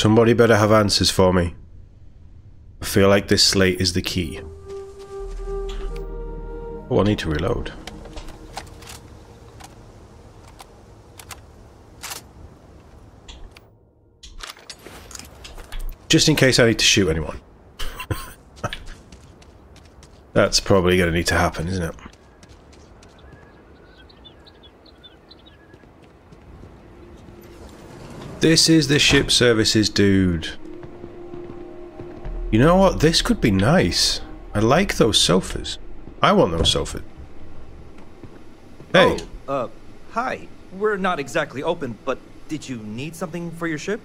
Somebody better have answers for me. I feel like this slate is the key. Oh, I need to reload. Just in case I need to shoot anyone. That's probably going to need to happen, isn't it? This is the ship services dude. You know what? This could be nice. I like those sofas. I want those sofas. Hey. Oh, hi. We're not exactly open, but did you need something for your ship?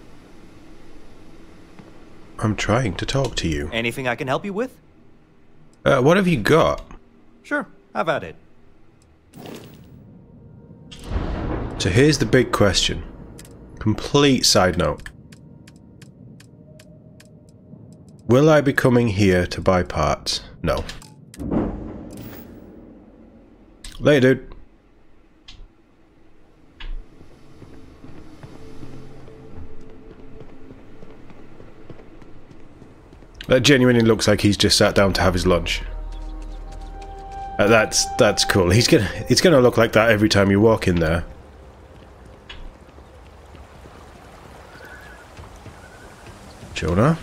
I'm trying to talk to you. Anything I can help you with? What have you got? Sure, have at it. So here's the big question. Complete side note. Will I be coming here to buy parts? No. Later, dude. That genuinely looks like he's just sat down to have his lunch. That's cool. It's gonna look like that every time you walk in there. Jonah?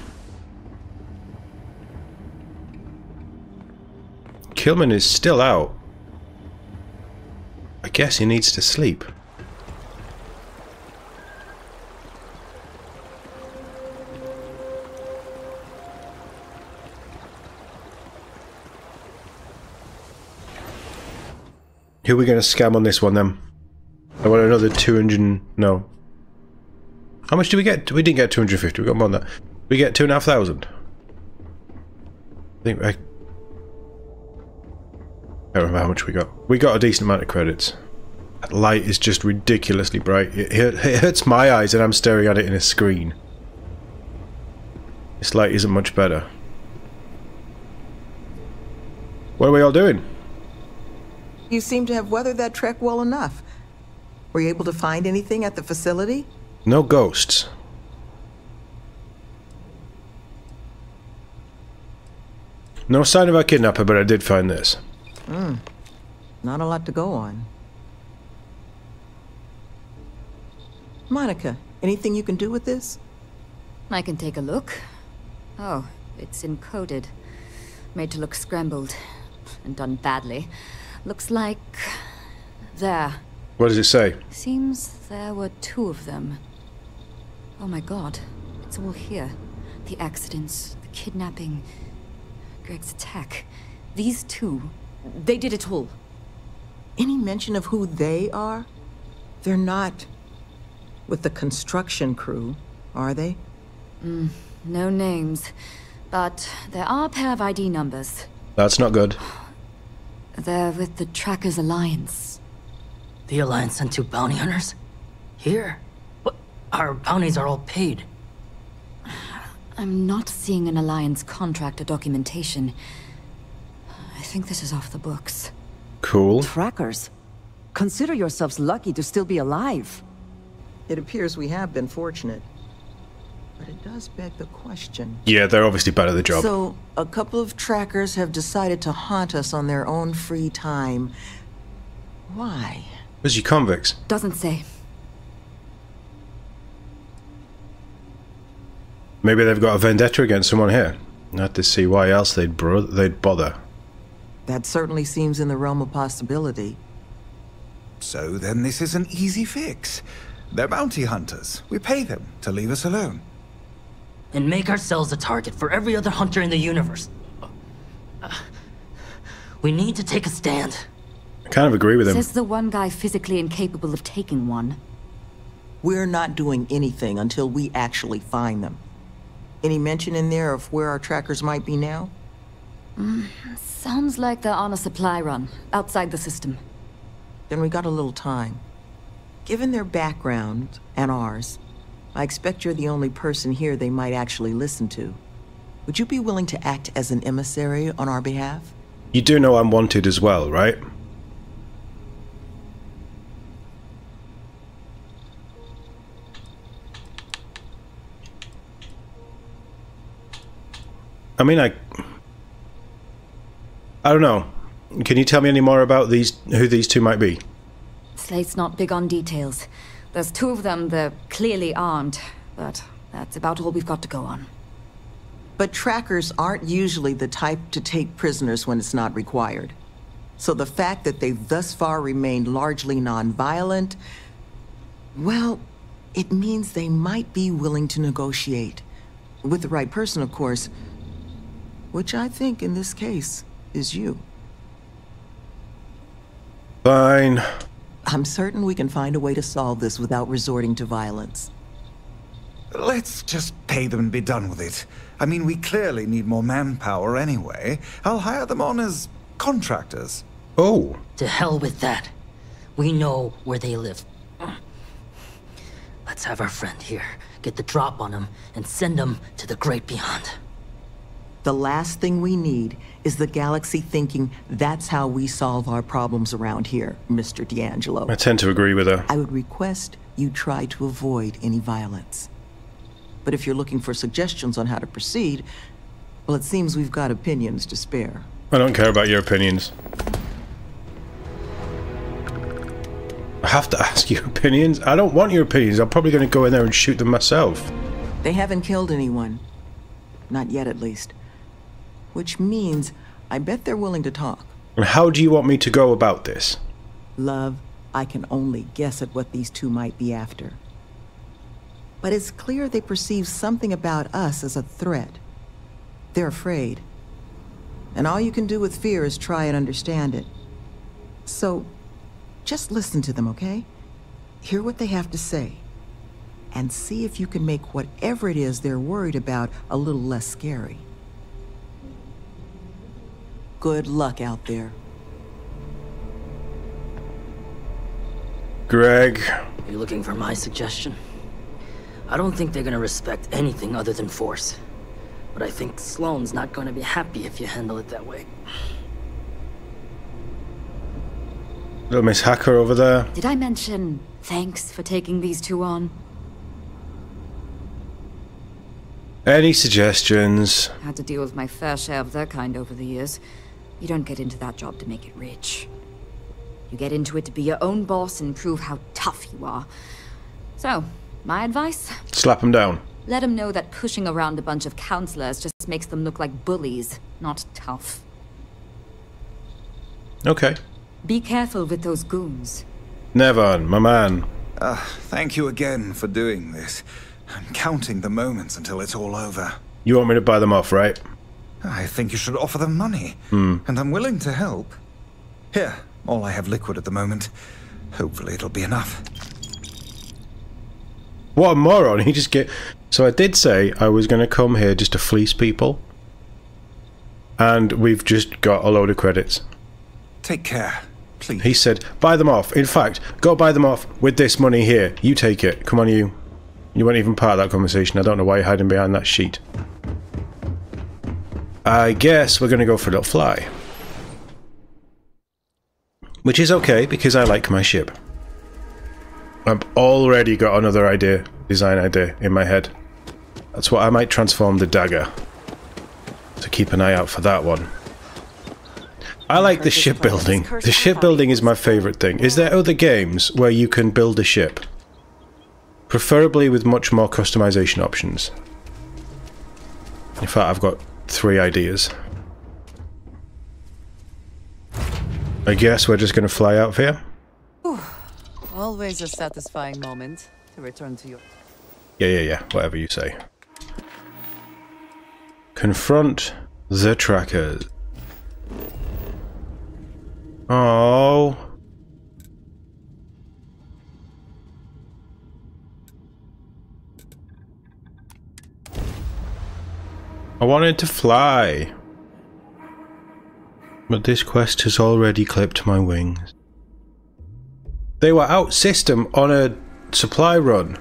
Kilman is still out. I guess he needs to sleep. Who are we going to scam on this one then? I want another 200... no. How much did we get? We didn't get 250, we got more than that. We get 2,500. I think I don't remember how much we got. We got a decent amount of credits. That light is just ridiculously bright. It hurts my eyes and I'm staring at it in a screen. This light isn't much better. What are we all doing? You seem to have weathered that trek well enough. Were you able to find anything at the facility? No ghosts. No sign of our kidnapper, but I did find this. Not a lot to go on. Monica, anything you can do with this? I can take a look. Oh, it's encoded. Made to look scrambled. And done badly. Looks like... there. What does it say? Seems there were 2 of them. Oh my god. It's all here. The accidents, the kidnapping, Greg's attack. These 2, they did it all. Any mention of who they are? They're not with the construction crew, are they? No names. But there are a pair of ID numbers. That's not good. They're with the Trackers Alliance. The Alliance sent 2 bounty hunters? Here? But our bounties are all paid. I'm not seeing an Alliance contract or documentation. I think this is off the books. Cool. Trackers. Consider yourselves lucky to still be alive. It appears we have been fortunate. But it does beg the question. Yeah, they're obviously bad at the job. So, a couple of trackers have decided to haunt us on their own free time. Why? Where's your convicts? Doesn't say. Maybe they've got a vendetta against someone here. Not to see why else they'd bother. That certainly seems in the realm of possibility. So then this is an easy fix. They're bounty hunters. We pay them to leave us alone. And make ourselves a target for every other hunter in the universe. We need to take a stand. I kind of agree with him. Says the one guy physically incapable of taking one. We're not doing anything until we actually find them. Any mention in there of where our trackers might be now? Sounds like they're on a supply run, outside the system. Then we got a little time. Given their background, and ours, I expect you're the only person here they might actually listen to. Would you be willing to act as an emissary on our behalf? You do know I'm wanted as well, right? I mean, I don't know. Can you tell me any more about who these two might be? Slate's not big on details. There's two of them, they're clearly armed, but that's about all we've got to go on. But trackers aren't usually the type to take prisoners when it's not required. So the fact that they've thus far remained largely non-violent, well, it means they might be willing to negotiate. With the right person, of course. Which I think, in this case, is you. Fine. I'm certain we can find a way to solve this without resorting to violence. Let's just pay them and be done with it. I mean, we clearly need more manpower anyway. I'll hire them on as contractors. Oh. To hell with that. We know where they live. Let's have our friend here get the drop on them and send them to the great beyond. The last thing we need is the galaxy thinking that's how we solve our problems around here, Mr. D'Angelo. I tend to agree with her. I would request you try to avoid any violence. But if you're looking for suggestions on how to proceed, well, it seems we've got opinions to spare. I don't care about your opinions. I have to ask your opinions? I don't want your opinions. I'm probably going to go in there and shoot them myself. They haven't killed anyone. Not yet, at least. Which means I bet they're willing to talk. And how do you want me to go about this? Love, I can only guess at what these two might be after. But it's clear they perceive something about us as a threat. They're afraid. And all you can do with fear is try and understand it. So, just listen to them, okay? Hear what they have to say. And see if you can make whatever it is they're worried about a little less scary. Good luck out there. Greg. You looking for my suggestion? I don't think they're gonna respect anything other than force. But I think Sloane's not gonna be happy if you handle it that way. Little Miss Hacker over there. Did I mention thanks for taking these two on? Any suggestions? Had to deal with my fair share of their kind over the years. You don't get into that job to make it rich. You get into it to be your own boss and prove how tough you are. So, my advice? Slap them down. Let them know that pushing around a bunch of counselors just makes them look like bullies, not tough. Okay. Be careful with those goons. Never, my man. Thank you again for doing this. I'm counting the moments until it's all over. You want me to buy them off, right? I think you should offer them money. And I'm willing to help. Here, all I have liquid at the moment. Hopefully it'll be enough. What a moron. He just get... So I did say I was going to come here just to fleece people. And we've just got a load of credits. Take care, please. He said, buy them off. In fact, go buy them off with this money here. You take it. Come on, you. You weren't even part of that conversation. I don't know why you're hiding behind that sheet. I guess we're going to go for a little fly. Which is okay, because I like my ship. I've already got another idea, design idea, in my head. That's what I might transform the dagger. So keep an eye out for that one. I like the shipbuilding. The shipbuilding is my favourite thing. Is there other games where you can build a ship? Preferably with much more customization options. In fact, I've got 3 ideas. I guess we're just going to fly out here. Always a satisfying moment to return to your... Yeah, whatever you say. Confront the trackers. Oh. I wanted to fly. But this quest has already clipped my wings. They were out system on a supply run.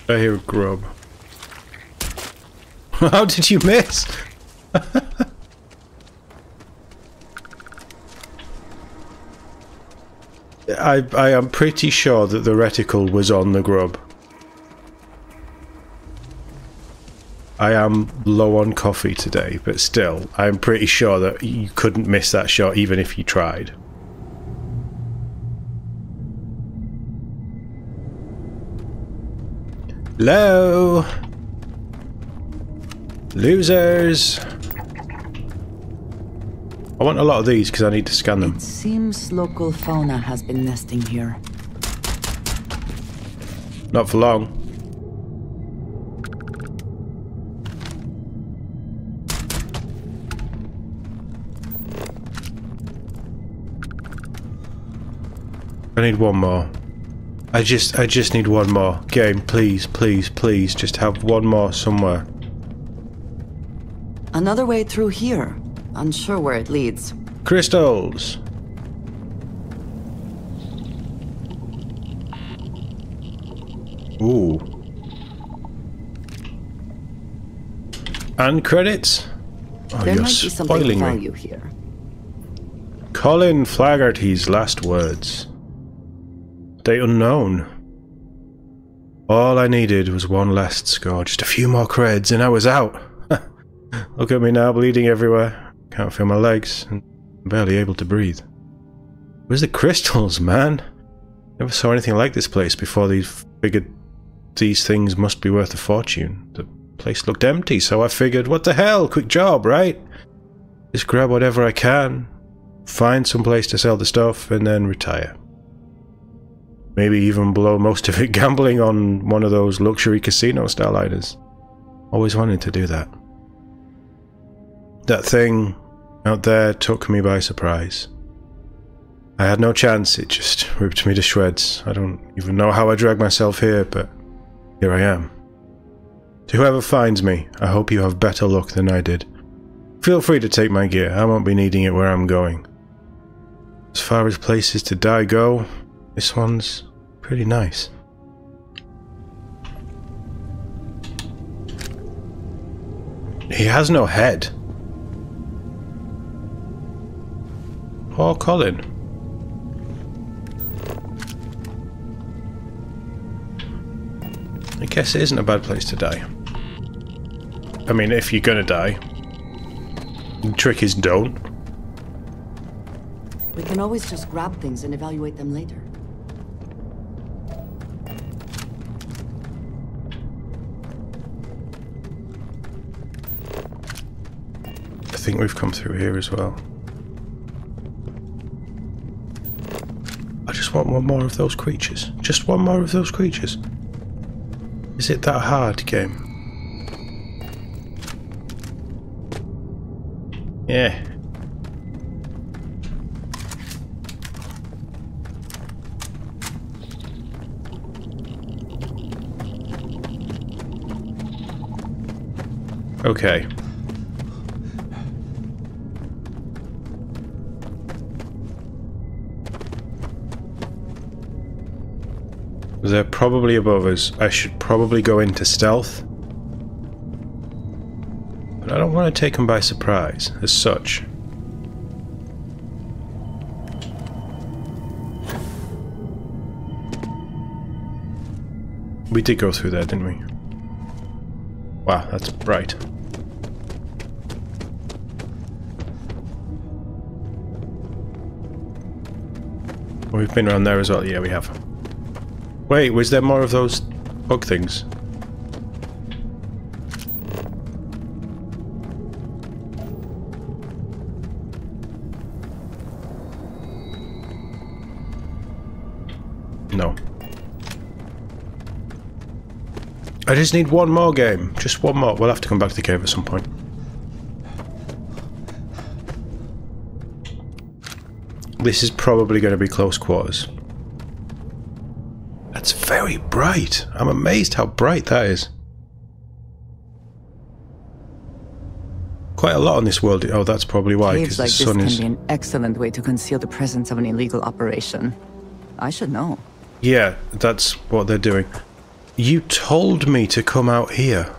I hear a grub. How did you miss? I am pretty sure that the reticle was on the grub. I am low on coffee today, but still, I'm pretty sure that you couldn't miss that shot even if you tried. Hello? Losers! I want a lot of these because I need to scan them. It seems local fauna has been nesting here. Not for long. I need one more. I just need one more. Game, please, please, please, just have one more somewhere. Another way through here. Unsure where it leads. Crystals! Ooh. And credits? Oh, There you're might be something of spoiling me. value here. Colin Flaherty's last words. Date unknown. All I needed was one last score, just a few more creds, and I was out. Look at me now, bleeding everywhere. Can't feel my legs, and barely able to breathe. Where's the crystals, man? Never saw anything like this place before. Figured these things must be worth a fortune. The place looked empty, so I figured, what the hell? Quick job, right? Just grab whatever I can, find some place to sell the stuff, and then retire. Maybe even blow most of it gambling on one of those luxury casino starliners. Always wanted to do that. That thing out there took me by surprise. I had no chance, it just ripped me to shreds. I don't even know how I dragged myself here, but here I am. To whoever finds me, I hope you have better luck than I did. Feel free to take my gear, I won't be needing it where I'm going. As far as places to die go, this one's pretty nice. He has no head. Poor Colin. I guess it isn't a bad place to die. I mean, if you're gonna die. The trick is don't. We can always just grab things and evaluate them later. I think we've come through here as well. I just want one more of those creatures. Just one more of those creatures. Is it that hard, game? Yeah. Okay. They're probably above us. I should probably go into stealth. But I don't want to take them by surprise, as such. We did go through there, didn't we? Wow, that's bright. We've been around there as well. Yeah, we have. Wait, was there more of those bug things? No. I just need one more game. Just one more. We'll have to come back to the cave at some point. This is probably going to be close quarters. That's very bright. I'm amazed how bright that is. Quite a lot on this world. Oh, that's probably why, because Caves the like sun this is... can be an excellent way to conceal the presence of an illegal operation. I should know. Yeah, that's what they're doing. You told me to come out here.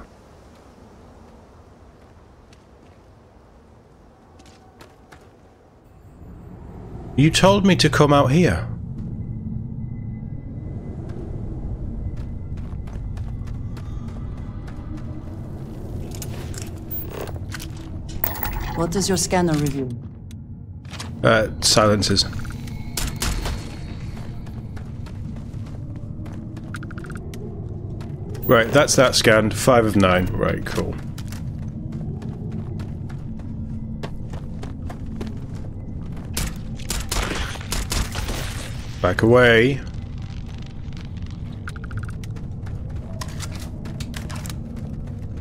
You told me to come out here. What does your scanner reveal? Silencers. Right, that's that scanned. 5 of 9. Right, cool. Back away.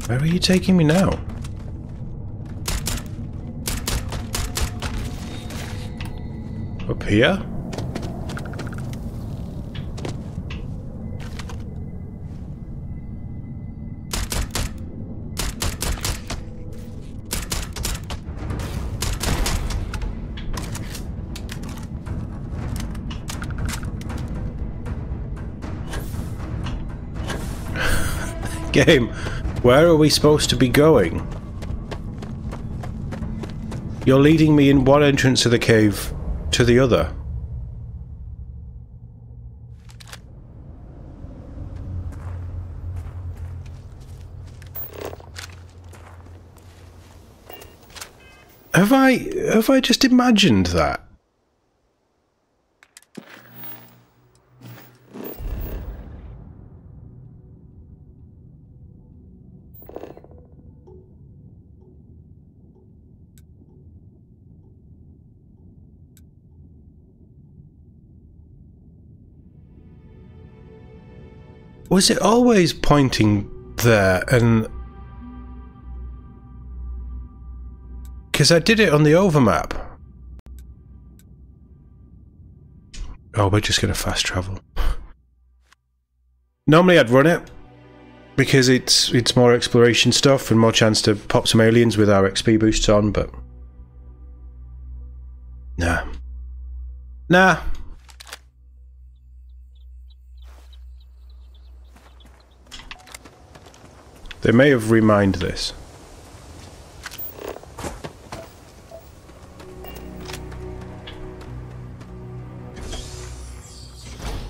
Where are you taking me now? Up here? Game, where are we supposed to be going? You're leading me in one entrance of the cave to the other. Have I just imagined that? Was it always pointing there? And because I did it on the overmap. Oh, we're just gonna fast travel. Normally I'd run it because it's more exploration stuff and more chance to pop some aliens with our XP boosts on, but nah. They may have remined this.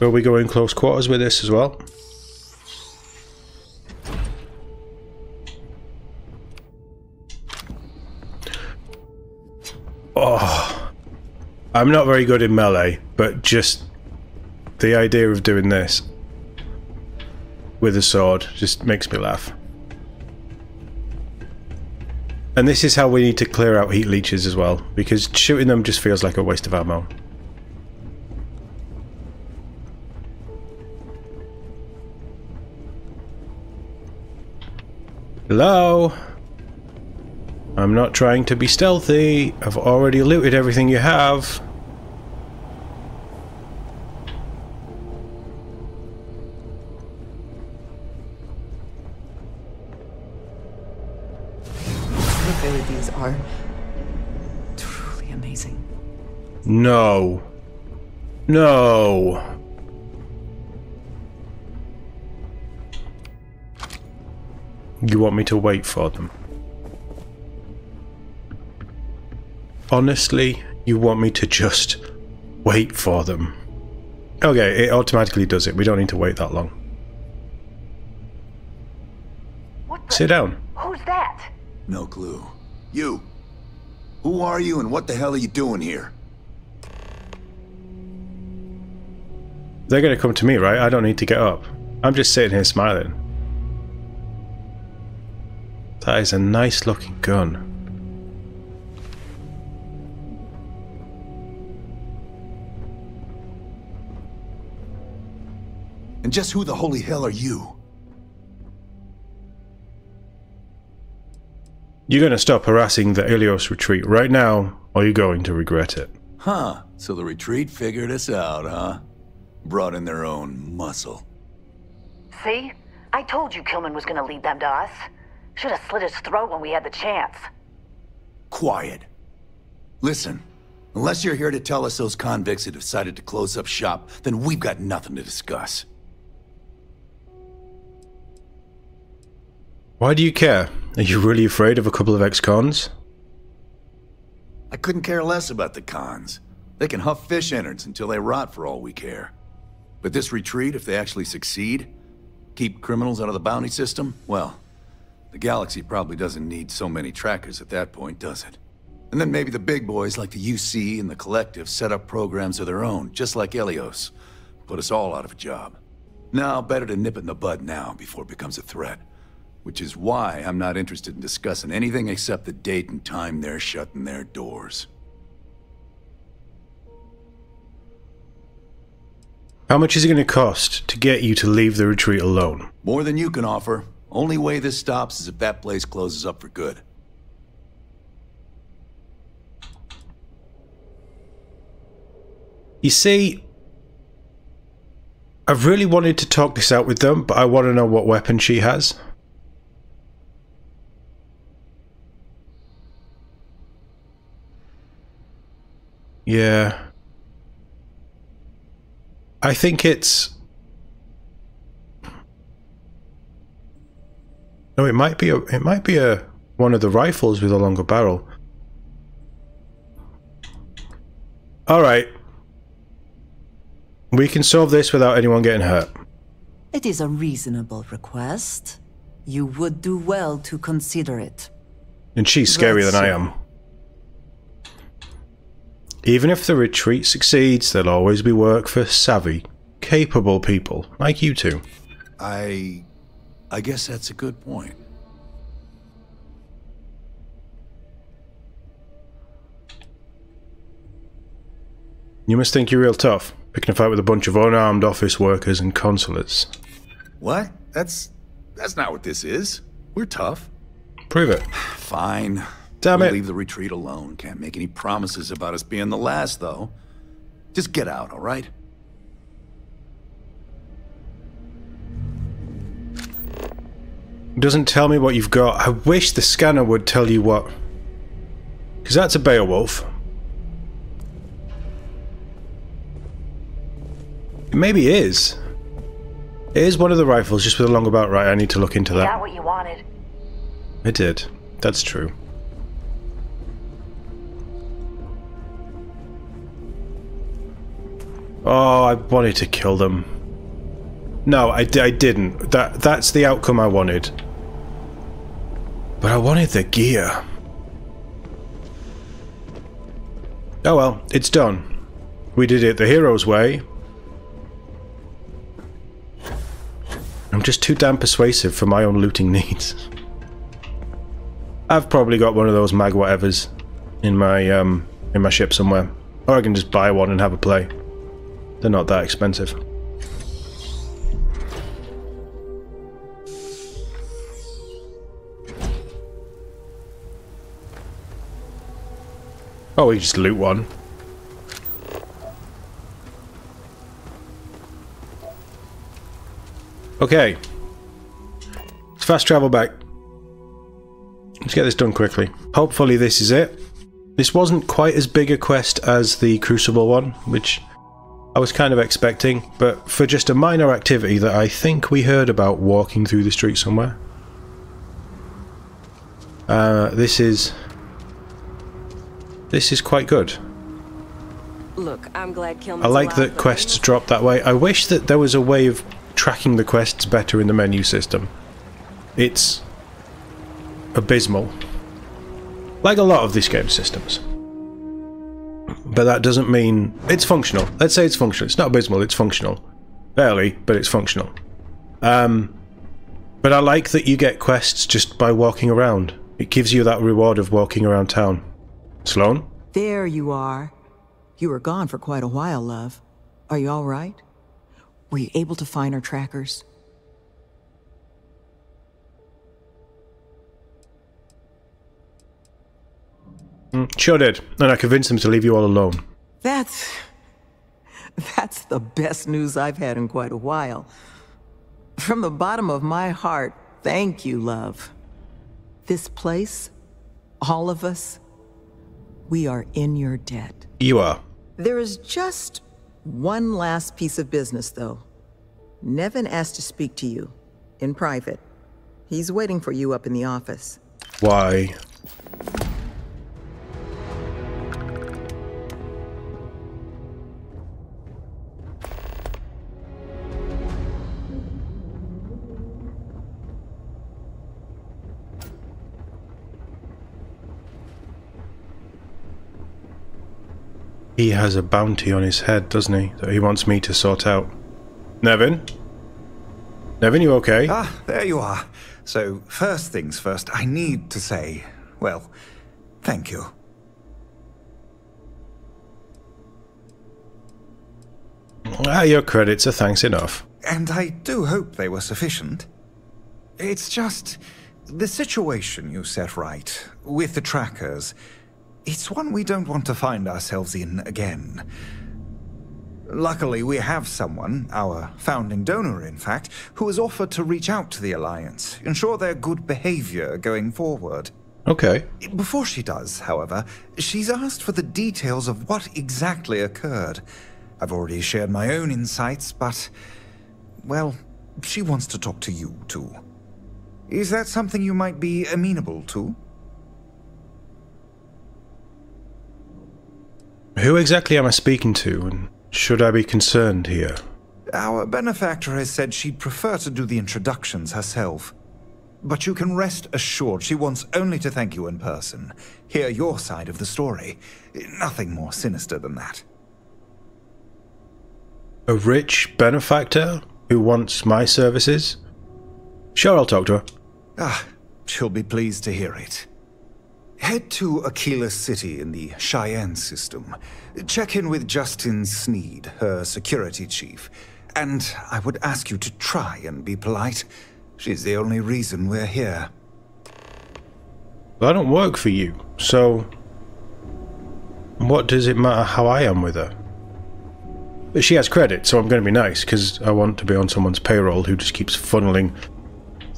Will we go in close quarters with this as well? Oh, I'm not very good in melee, but just the idea of doing this with a sword just makes me laugh. And this is how we need to clear out heat leeches as well, because shooting them just feels like a waste of ammo. Hello? I'm not trying to be stealthy. I've already looted everything you have. Abilities are truly amazing. No. No. You want me to wait for them? Honestly, you want me to just wait for them? Okay, it automatically does it. We don't need to wait that long. Sit down. Who's that? No clue. You. Who are you and what the hell are you doing here? They're gonna come to me, right? I don't need to get up. I'm just sitting here smiling. That is a nice looking gun. And just who the holy hell are you? You're gonna stop harassing the Ilios retreat right now, or you're going to regret it. Huh, so the retreat figured us out, huh? Brought in their own muscle. See? I told you Kilman was gonna lead them to us. Should have slit his throat when we had the chance. Quiet. Listen, unless you're here to tell us those convicts have decided to close up shop, then we've got nothing to discuss. Why do you care? Are you really afraid of a couple of ex-cons? I couldn't care less about the cons. They can huff fish innards until they rot for all we care. But this retreat, if they actually succeed, keep criminals out of the bounty system, well, the galaxy probably doesn't need so many trackers at that point, does it? And then maybe the big boys like the UC and the Collective set up programs of their own, just like Helios. Put us all out of a job. Now, better to nip it in the bud now before it becomes a threat. Which is why I'm not interested in discussing anything except the date and time they're shutting their doors. How much is it going to cost to get you to leave the retreat alone? More than you can offer. Only way this stops is if that place closes up for good. You see, I've really wanted to talk this out with them, but I want to know what weapon she has. Yeah. I think it's... No, it might be one of the rifles with a longer barrel. Alright. We can solve this without anyone getting hurt. It is a reasonable request. You would do well to consider it. And she's scarier than I am. Even if the retreat succeeds, there'll always be work for savvy, capable people like you two. I guess that's a good point. You must think you're real tough, picking a fight with a bunch of unarmed office workers and consulates. What? That's not what this is. We're tough. Prove it. Fine. Damn We'll it. leave the retreat alone. Can't make any promises about us being the last, though. Just get out, all right? Doesn't tell me what you've got. I wish the scanner would tell you what. Because that's a Beowulf. Maybe it is. It is one of the rifles, just with a longer barrel. Right, I need to look into You that. got what you wanted. I did. That's true. Oh, I wanted to kill them. No, I didn't. That's the outcome I wanted. But I wanted the gear. Oh well, it's done. We did it the hero's way. I'm just too damn persuasive for my own looting needs. I've probably got one of those mag whatevers in my ship somewhere. Or I can just buy one and have a play. They're not that expensive. Oh, we just loot one. Okay. Let's fast travel back. Let's get this done quickly. Hopefully this is it. This wasn't quite as big a quest as the Crucible one, which I was kind of expecting, but for just a minor activity that I think we heard about walking through the street somewhere. This is quite good. Look, I'm glad Kilman's I like alive, that but quests drop that way. I wish that there was a way of tracking the quests better in the menu system. It's abysmal. Like a lot of this game's systems. But that doesn't mean... It's functional. Let's say it's functional. It's not abysmal, it's functional. Barely, but it's functional. But I like that you get quests just by walking around. It gives you that reward of walking around town. Sloane? There you are. You were gone for quite a while, love. Are you all right? Were you able to find our trackers? Sure did. And I convinced them to leave you all alone. That's the best news I've had in quite a while. From the bottom of my heart, thank you, love. This place, all of us, we are in your debt. You are. There is just one last piece of business, though. Nevin asked to speak to you, in private. He's waiting for you up in the office. Why? He has a bounty on his head, doesn't he? That he wants me to sort out. Nevin? Nevin, you okay? Ah, there you are. So, first things first, I need to say, well, thank you. Your credits are thanks enough. And I do hope they were sufficient. It's just the situation you set right with the trackers. It's one we don't want to find ourselves in again. Luckily, we have someone, our founding donor in fact, who has offered to reach out to the Alliance, ensure their good behavior going forward. Okay. Before she does, however, she's asked for the details of what exactly occurred. I've already shared my own insights, but, well, she wants to talk to you, too. Is that something you might be amenable to? Who exactly am I speaking to, and should I be concerned here? Our benefactor has said she'd prefer to do the introductions herself. But you can rest assured she wants only to thank you in person, hear your side of the story. Nothing more sinister than that. A rich benefactor who wants my services? Sure, I'll talk to her. Ah, she'll be pleased to hear it. Head to Aquila City in the Cheyenne system. Check in with Justin Sneed, her security chief. And I would ask you to try and be polite. She's the only reason we're here. Well, I don't work for you, so what does it matter how I am with her? But she has credit, so I'm going to be nice, because I want to be on someone's payroll who just keeps funneling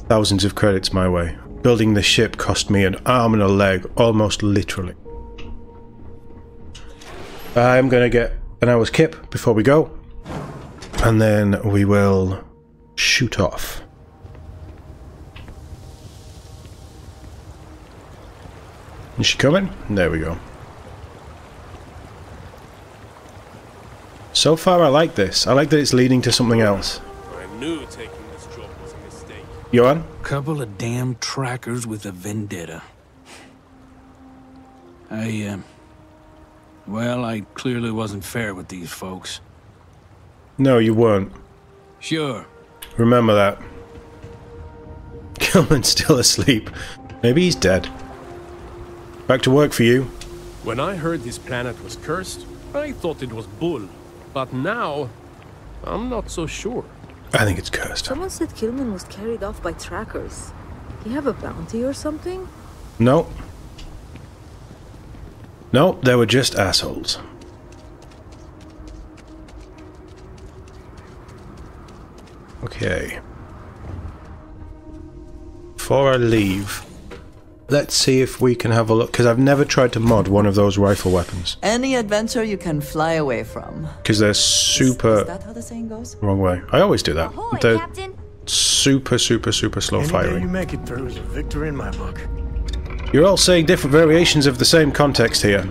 thousands of credits my way. Building the ship cost me an arm and a leg, almost literally. I'm going to get an hour's kip before we go, and then we will shoot off. Is she coming? There we go. So far I like this. I like that it's leading to something else. I knew taking this job was a mistake. Johan? Couple of damn trackers with a vendetta. Well, I clearly wasn't fair with these folks. No, you weren't. Sure. Remember that. Kilman's still asleep. Maybe he's dead. Back to work for you. When I heard this planet was cursed, I thought it was bull. But now, I'm not so sure. I think it's cursed. Someone said Kilman was carried off by trackers. Do you have a bounty or something? No. No, they were just assholes. Okay. Before I leave, let's see if we can have a look, because I've never tried to mod one of those rifle weapons. Any adventure you can fly away from. Because they're super... Is that how the saying goes? Wrong way. I always do that. Ahoy, They're Captain. super slow Any day firing. you make it through is a victory in my book. You're all saying different variations of the same context here.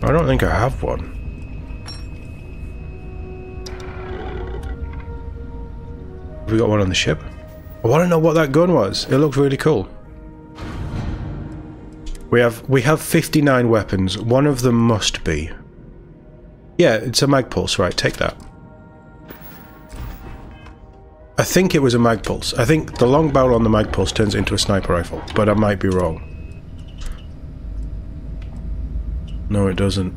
I don't think I have one. Have we got one on the ship? I want to know what that gun was. It looked really cool. We have 59 weapons. One of them must be. Yeah, it's a mag pulse, right? Take that. I think it was a mag pulse. I think the long barrel on the mag pulse turns into a sniper rifle, but I might be wrong. No, it doesn't.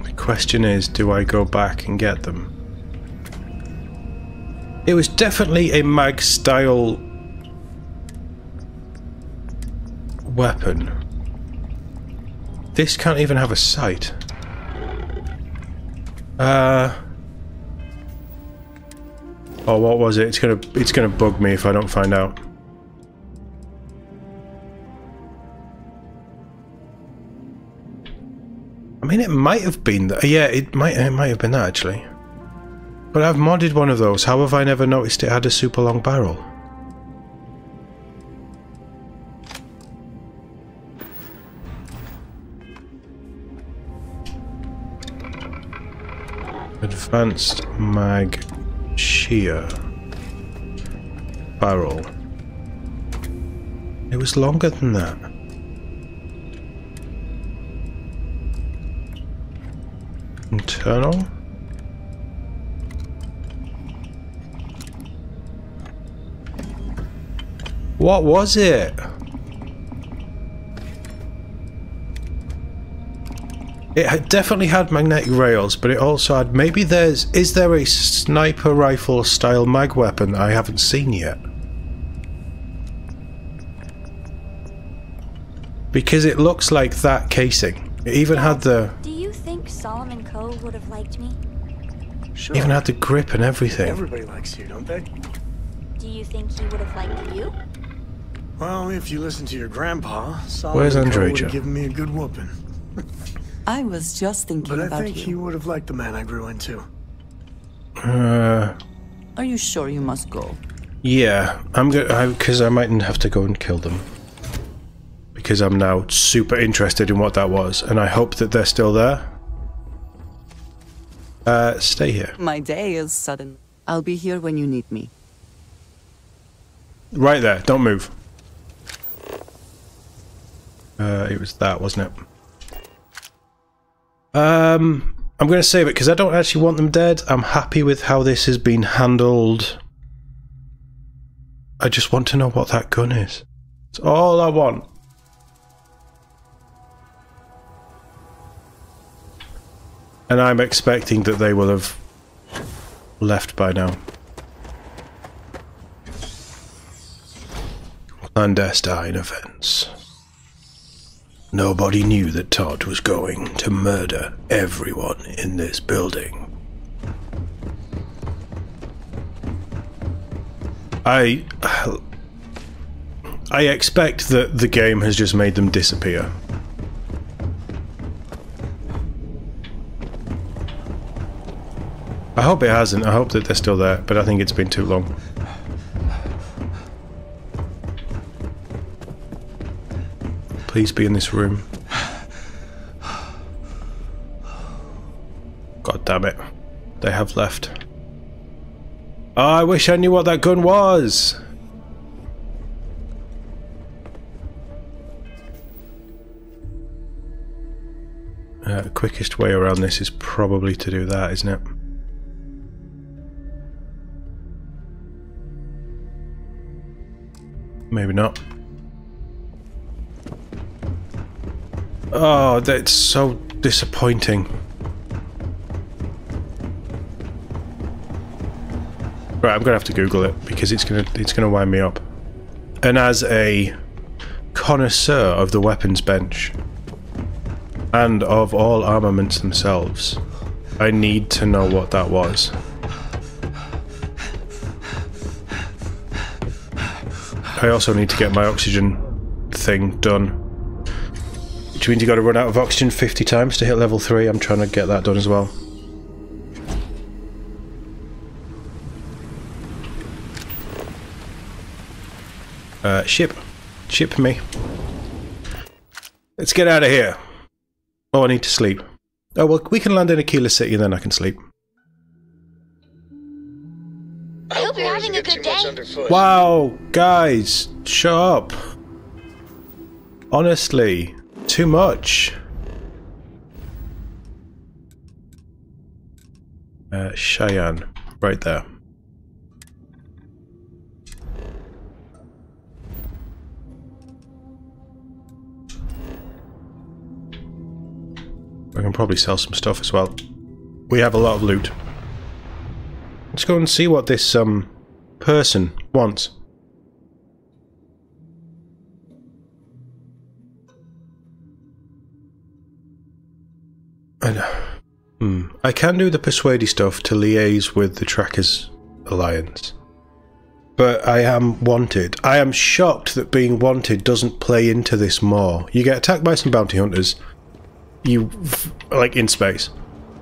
The question is, do I go back and get them? It was definitely a mag style weapon. This can't even have a sight. Oh, what was it? It's gonna bug me if I don't find out. I mean, it might have been that. Yeah, it might have been that actually. But I've modded one of those. How have I never noticed it had a super long barrel? Advanced mag shear barrel. It was longer than that. Internal. What was it? It had definitely had magnetic rails, but it also had, maybe is there a sniper rifle style mag weapon that I haven't seen yet? Because it looks like that casing. It even had the... Do you think Solomon Coe would have liked me? Sure. Even had the grip and everything. Everybody likes you, don't they? Do you think he would have liked you? Well, if you listen to your grandpa, Where's Solomon Coe would Andreja? have given me a good whooping. I was just thinking But I about think he would have liked the man I grew into. Are you sure you must go? Yeah, I'm gonna, because I mightn't have to go and kill them. Because I'm now super interested in what that was, and I hope that they're still there. Stay here. My day is sudden. I'll be here when you need me. Right there, don't move. It was that, wasn't it? I'm going to save it because I don't actually want them dead. I'm happy with how this has been handled. I just want to know what that gun is. It's all I want. And I'm expecting that they will have left by now. Clandestine offense. Nobody knew that TOD was going to murder everyone in this building. I expect that the game has just made them disappear. I hope it hasn't. I hope that they're still there, but I think it's been too long. Please be in this room. God damn it. They have left. Oh, I wish I knew what that gun was! The quickest way around this is probably to do that, isn't it? Maybe not. Oh, that's so disappointing. Right, I'm gonna have to Google it because it's gonna wind me up. And as a connoisseur of the weapons bench and of all armaments themselves, I need to know what that was. I also need to get my oxygen thing done. Which means you got to run out of oxygen 50 times to hit level 3. I'm trying to get that done as well. Ship me. Let's get out of here. Oh, I need to sleep. Oh, well, we can land in Aquila City and then I can sleep. I hope you're having a good day. Wow, guys, shut up. Honestly, too much. Cheyenne, right there. I can probably sell some stuff as well. We have a lot of loot. Let's go and see what this person wants. I can do the persuady stuff to liaise with the Trackers Alliance. But I am wanted. I am shocked that being wanted doesn't play into this more. You get attacked by some bounty hunters. You, like in space,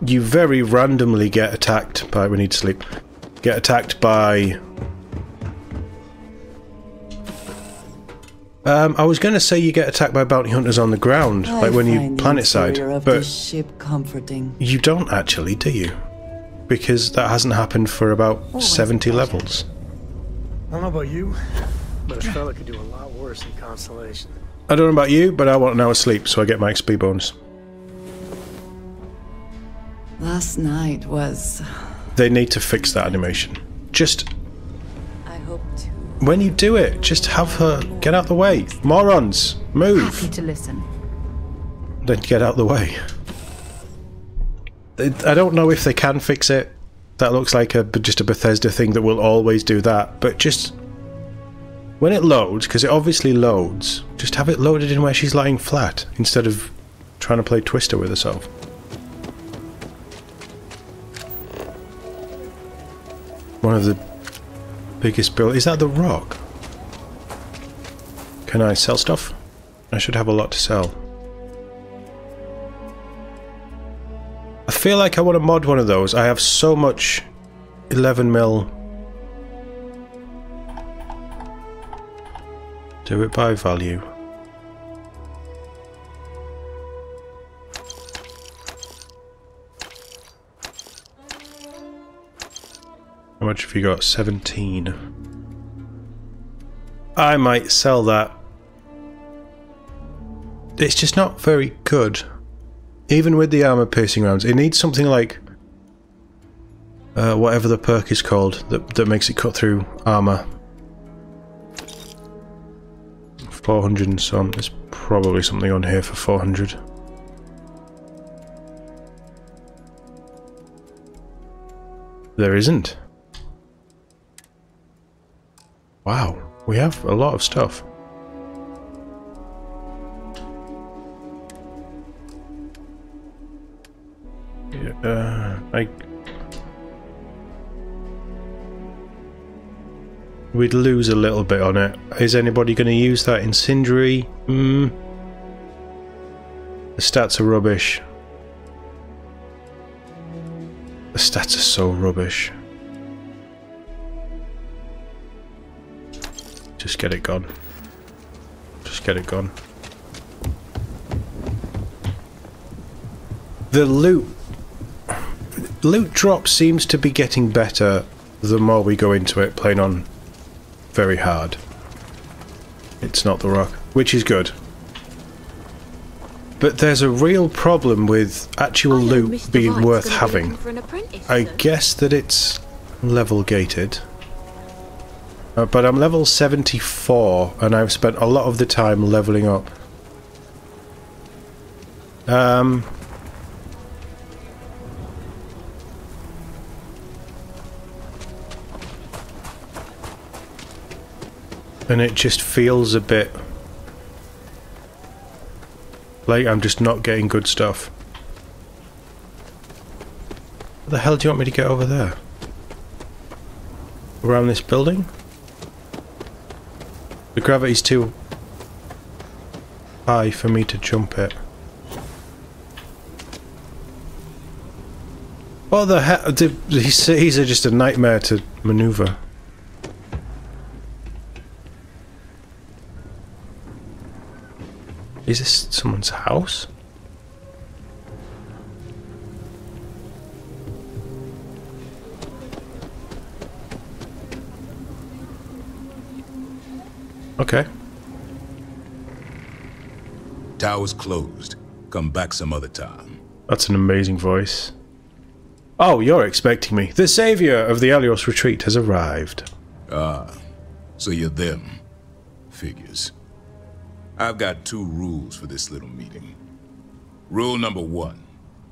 you very randomly get attacked by, we need to sleep, get attacked by, I was going to say you get attacked by bounty hunters on the ground, like when you planet side, but ship comforting. you don't actually, do you? because that hasn't happened for about 70 levels. I don't know about you, but a fella could do a lot worse in Constellation. I don't know about you, but I want an hour's sleep, so I get my XP bonus. Last night was... They need to fix that animation. Just... I hope to... When you do it, just have her get out the way. Morons, move. Happy to listen. Then get out the way. I don't know if they can fix it. That looks like just a Bethesda thing that will always do that. But just... When it loads, because it obviously loads, just have it loaded in where she's lying flat, instead of trying to play Twister with herself. One of the biggest build... Is that the rock? Can I sell stuff? I should have a lot to sell. I feel like I want to mod one of those. I have so much 11mm. Do it by value. How much have you got? 17. I might sell that. It's just not very good. Even with the armor piercing rounds, it needs something like whatever the perk is called that makes it cut through armor. 400 and some. There's probably something on here for 400. There isn't. Wow, we have a lot of stuff. We'd lose a little bit on it. Is anybody going to use that incendiary? The stats are rubbish. The stats are so rubbish. Just get it gone. Just get it gone. The loot drop seems to be getting better the more we go into it, playing on very hard. It's not the rock, which is good. But there's a real problem with actual loot being worth having. I guess that it's level gated. But I'm level 74 and I've spent a lot of the time leveling up. And it just feels a bit like I'm just not getting good stuff. What the hell do you want me to get over there? Around this building? The gravity's too high for me to jump it. What the hell? These cities are just a nightmare to maneuver. Is this someone's house? Okay. Tower's closed. Come back some other time. That's an amazing voice. Oh, you're expecting me. The savior of the Alios retreat has arrived. Ah, so you're them. Figures. I've got 2 rules for this little meeting. Rule number 1.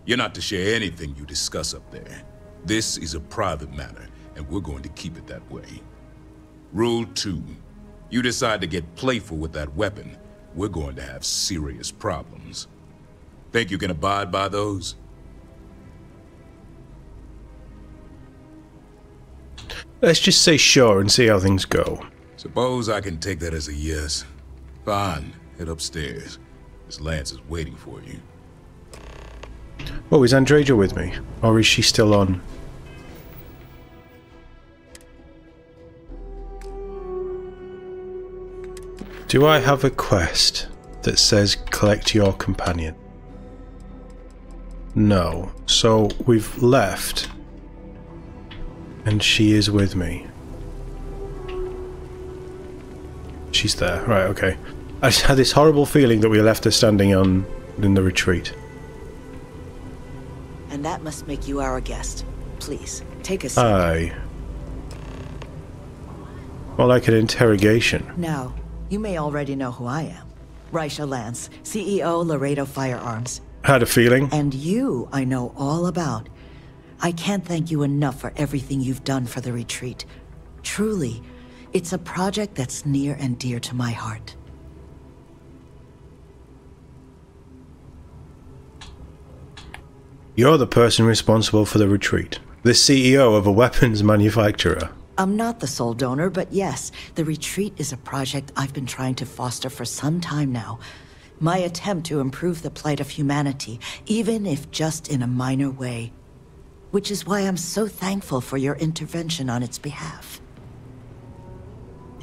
You're not to share anything you discuss up there. This is a private matter, and we're going to keep it that way. Rule 2. You decide to get playful with that weapon, we're going to have serious problems. Think you can abide by those? Let's just say sure and see how things go. Suppose I can take that as a yes. Fine, head upstairs. Miss Lance is waiting for you. Oh, is Andreja with me? Or is she still on? Do I have a quest that says collect your companion? No. So we've left. And she is with me. She's there. Right, okay. I just had this horrible feeling that we left her standing in the retreat. And that must make you our guest. Please, take a seat. Aye. More like an interrogation. Now, you may already know who I am. Raisha Lance, CEO Laredo Firearms. Had a feeling. And you, I know all about. I can't thank you enough for everything you've done for the retreat. Truly, it's a project that's near and dear to my heart. You're the person responsible for the retreat. The CEO of a weapons manufacturer. I'm not the sole donor, but yes, the retreat is a project I've been trying to foster for some time now. My attempt to improve the plight of humanity, even if just in a minor way. Which is why I'm so thankful for your intervention on its behalf.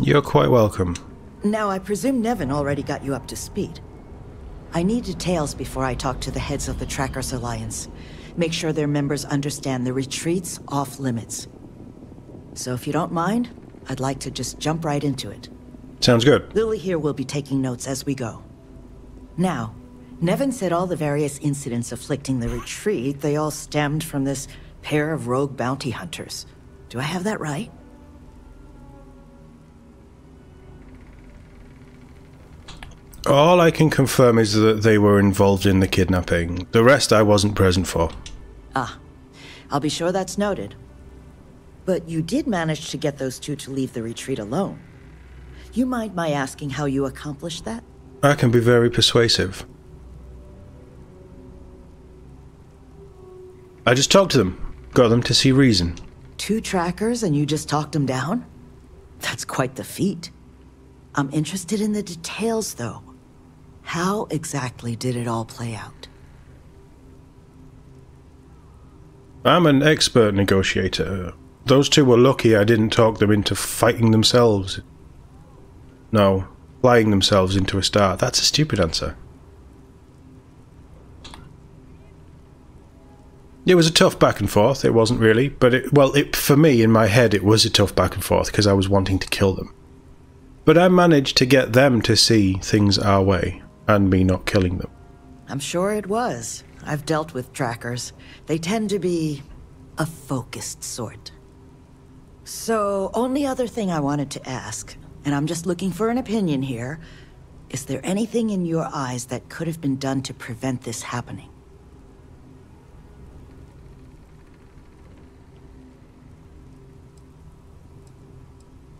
You're quite welcome. Now, I presume Nevin already got you up to speed. I need details before I talk to the heads of the Trackers Alliance. Make sure their members understand the retreat's off limits. So if you don't mind, I'd like to just jump right into it. Sounds good. Lily here will be taking notes as we go. Now, Nevin said all the various incidents afflicting the retreat, they all stemmed from this pair of rogue bounty hunters. Do I have that right? All I can confirm is that they were involved in the kidnapping. The rest I wasn't present for. Ah, I'll be sure that's noted. But you did manage to get those two to leave the retreat alone. You mind my asking how you accomplished that? I can be very persuasive. I just talked to them. Got them to see reason. 2 trackers and you just talked them down? That's quite the feat. I'm interested in the details, though. How exactly did it all play out? I'm an expert negotiator. Those 2 were lucky I didn't talk them into fighting themselves. No, flying themselves into a star. That's a stupid answer. It was a tough back and forth. It wasn't really, but for me, in my head, it was a tough back and forth because I was wanting to kill them. But I managed to get them to see things our way, and me not killing them. I'm sure it was. I've dealt with trackers. They tend to be a focused sort. So, only other thing I wanted to ask, and I'm just looking for an opinion here, is there anything in your eyes that could have been done to prevent this happening?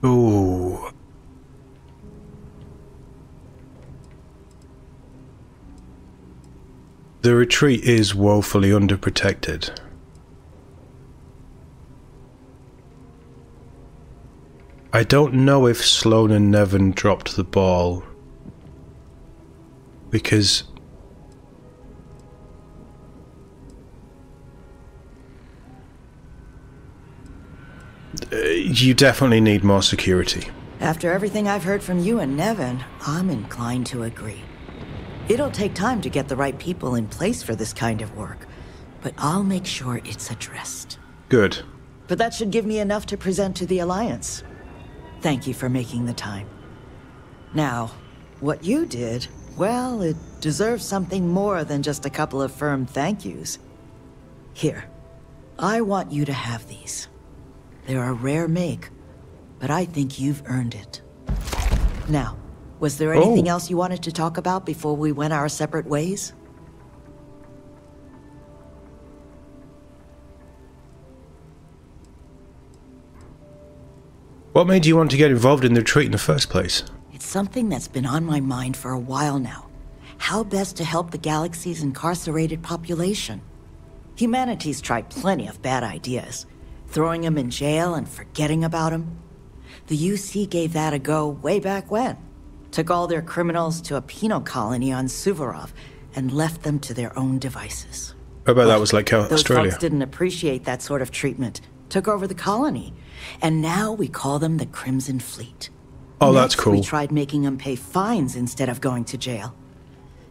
Ooh. The retreat is woefully underprotected. I don't know if Sloan and Nevin dropped the ball. Because you definitely need more security. After everything I've heard from you and Nevin, I'm inclined to agree. It'll take time to get the right people in place for this kind of work, but I'll make sure it's addressed. Good. But that should give me enough to present to the Alliance. Thank you for making the time. Now, what you did, well, it deserves something more than just a couple of firm thank yous. Here, I want you to have these. They're a rare make, but I think you've earned it. Now, was there anything else you wanted to talk about before we went our separate ways? What made you want to get involved in the retreat in the first place? It's something that's been on my mind for a while now. How best to help the galaxy's incarcerated population? Humanity's tried plenty of bad ideas. Throwing them in jail and forgetting about them. The UC gave that a go way back when. Took all their criminals to a penal colony on Suvorov and left them to their own devices. I bet that was like Those Australia. folks didn't appreciate that sort of treatment. Took over the colony. And now we call them the Crimson Fleet. Oh, Next, that's cool. We tried making them pay fines instead of going to jail.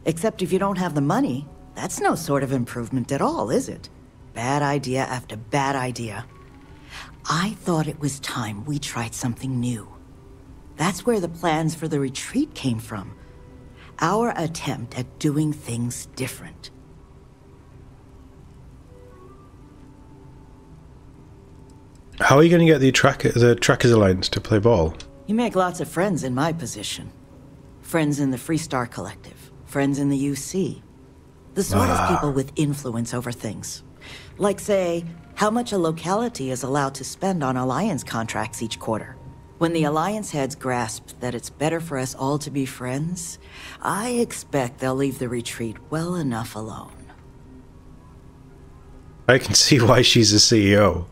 Except if you don't have the money, that's no sort of improvement at all, is it? Bad idea after bad idea. I thought it was time we tried something new. That's where the plans for the retreat came from. Our attempt at doing things different. How are you going to get the Trackers Alliance to play ball? You make lots of friends in my position. Friends in the Freestar Collective. Friends in the UC. The sort of people with influence over things. Like, say, how much a locality is allowed to spend on Alliance contracts each quarter. When the Alliance heads grasp that it's better for us all to be friends, I expect they'll leave the retreat well enough alone. I can see why she's the CEO.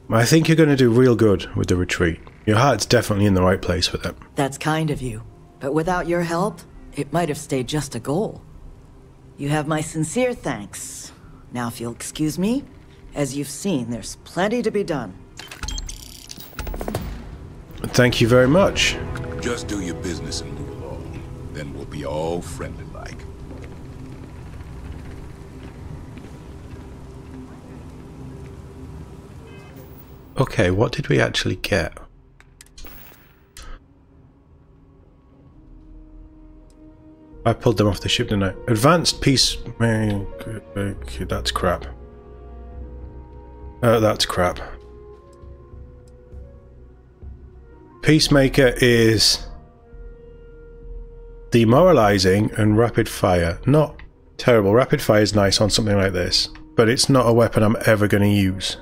I think you're going to do real good with the retreat. Your heart's definitely in the right place with it. That's kind of you. But without your help, it might have stayed just a goal. You have my sincere thanks. Now if you'll excuse me, as you've seen, there's plenty to be done. Thank you very much. Just do your business and move along. Then we'll be all friendly-like. Okay, what did we actually get? I pulled them off the ship, didn't I? Advanced peace... That's crap. That's crap. Peacemaker is demoralizing and rapid fire. Not terrible. Rapid fire is nice on something like this, but it's not a weapon I'm ever going to use.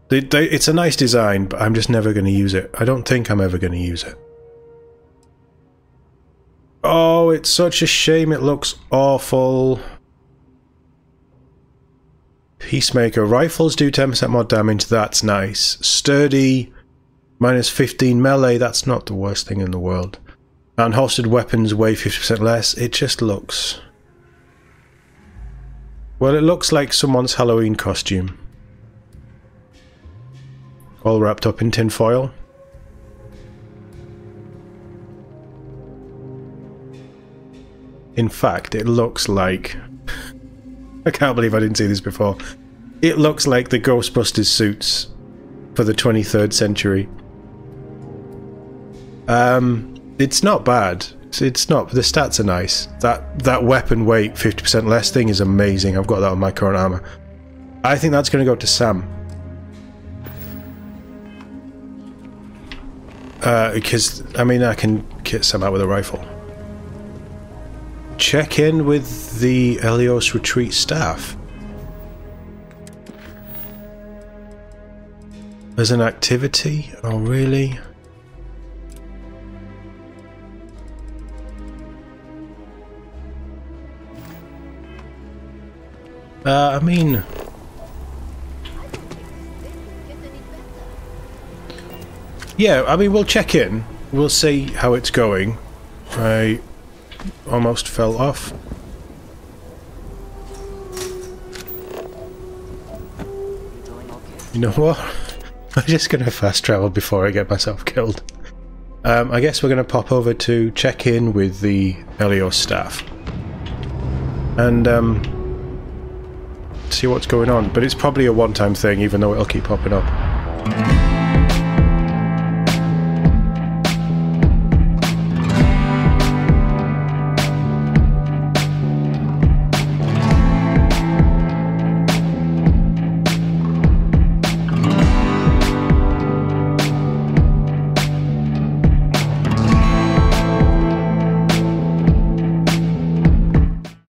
It's a nice design, but I'm just never going to use it. I don't think I'm ever going to use it. Oh, it's such a shame. It looks awful. Peacemaker. Rifles do 10% more damage. That's nice. Sturdy. Minus 15 melee. That's not the worst thing in the world. Unholstered weapons weigh 50% less. It just looks... Well, it looks like someone's Halloween costume. All wrapped up in tin foil. In fact, it looks like... I can't believe I didn't see this before. It looks like the Ghostbusters suits for the 23rd century. It's not bad. It's not... The stats are nice. That weapon weight, 50% less thing is amazing. I've got that on my current armor. I think that's going to go to Sam. Because, I mean, I can kit Sam out with a rifle. Check in with the Helios retreat staff. There's an activity? Oh, really? I mean... Yeah, I mean, we'll check in. We'll see how it's going. I almost fell off. You know what? I'm just going to fast travel before I get myself killed. I guess we're going to pop over to check in with the Helios staff. And see what's going on. But it's probably a one-time thing, even though it'll keep popping up.